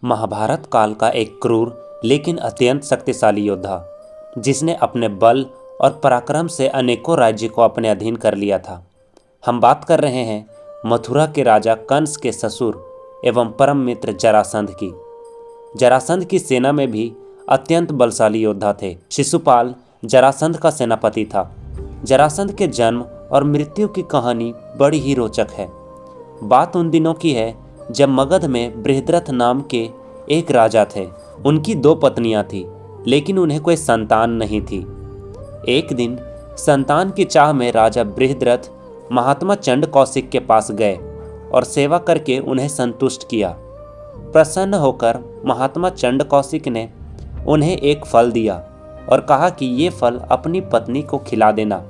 महाभारत काल का एक क्रूर लेकिन अत्यंत शक्तिशाली योद्धा, जिसने अपने बल और पराक्रम से अनेकों राज्य को अपने अधीन कर लिया था। हम बात कर रहे हैं मथुरा के राजा कंस के ससुर एवं परम मित्र जरासंध की। जरासंध की सेना में भी अत्यंत बलशाली योद्धा थे। शिशुपाल जरासंध का सेनापति था। जरासंध के जन्म और मृत्यु की कहानी बड़ी ही रोचक है। बात उन दिनों की है जब मगध में बृहद्रथ नाम के एक राजा थे। उनकी 2 पत्नियां थी, लेकिन उन्हें कोई संतान नहीं थी। एक दिन संतान की चाह में राजा बृहद्रथ महात्मा चंड कौशिक के पास गए और सेवा करके उन्हें संतुष्ट किया। प्रसन्न होकर महात्मा चंड कौशिक ने उन्हें एक फल दिया और कहा कि ये फल अपनी पत्नी को खिला देना,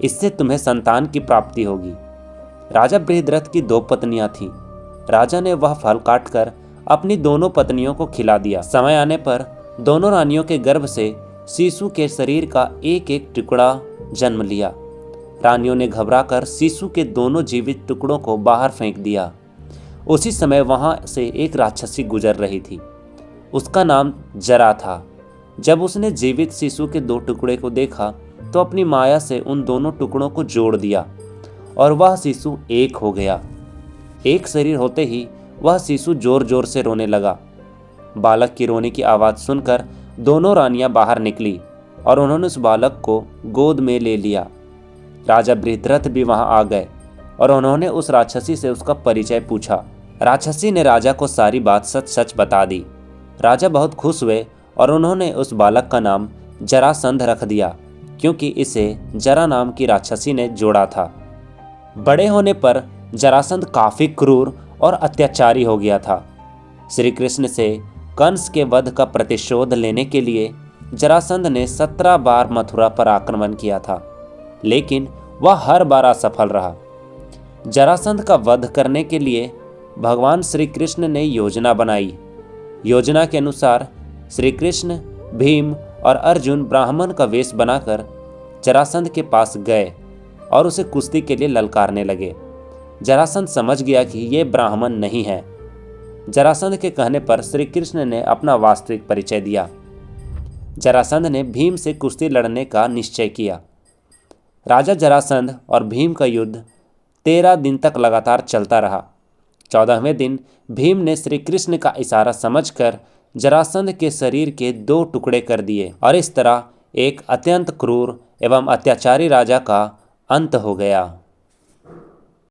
इससे तुम्हें संतान की प्राप्ति होगी। राजा बृहद्रथ की 2 पत्नियां थीं। राजा ने वह फल काटकर अपनी दोनों पत्नियों को खिला दिया। समय आने पर दोनों रानियों के गर्भ से शिशु के शरीर का एक एक टुकड़ा जन्म लिया। रानियों ने घबराकर शिशु के दोनों जीवित टुकड़ों को बाहर फेंक दिया। उसी समय वहां से एक राक्षसी गुजर रही थी। उसका नाम जरा था। जब उसने जीवित शिशु के 2 टुकड़े को देखा तो अपनी माया से उन दोनों टुकड़ों को जोड़ दिया और वह शिशु एक हो गया। एक शरीर होते ही वह शिशु जोर जोर से रोने लगा। बालक की रोने की आवाज़ सुनकर दोनों रानियां बाहर निकली और उन्होंने उस बालक को गोद में ले लिया। राजा बृहद्रथ भी वहां आ गए और उन्होंने उस राक्षसी से उसका परिचय पूछा। राक्षसी ने राजा को सारी बात सच सच बता दी। राजा बहुत खुश हुए और उन्होंने उस बालक का नाम जरासंध रख दिया, क्योंकि इसे जरा नाम की राक्षसी ने जोड़ा था। बड़े होने पर जरासंध काफी क्रूर और अत्याचारी हो गया था। श्री कृष्ण से कंस के वध का प्रतिशोध लेने के लिए जरासंध ने 17 बार मथुरा पर आक्रमण किया था, लेकिन वह हर बार असफल रहा। जरासंध का वध करने के लिए भगवान श्री कृष्ण ने योजना बनाई। योजना के अनुसार श्री कृष्ण, भीम और अर्जुन ब्राह्मण का वेश बनाकर जरासंध के पास गए और उसे कुश्ती के लिए ललकारने लगे। जरासंध समझ गया कि ये ब्राह्मण नहीं है। जरासंध के कहने पर श्री कृष्ण ने अपना वास्तविक परिचय दिया। जरासंध ने भीम से कुश्ती लड़ने का निश्चय किया। राजा जरासंध और भीम का युद्ध 13 दिन तक लगातार चलता रहा। 14वें दिन भीम ने श्री कृष्ण का इशारा समझकर जरासंध के शरीर के 2 टुकड़े कर दिए और इस तरह एक अत्यंत क्रूर एवं अत्याचारी राजा का अंत हो गया।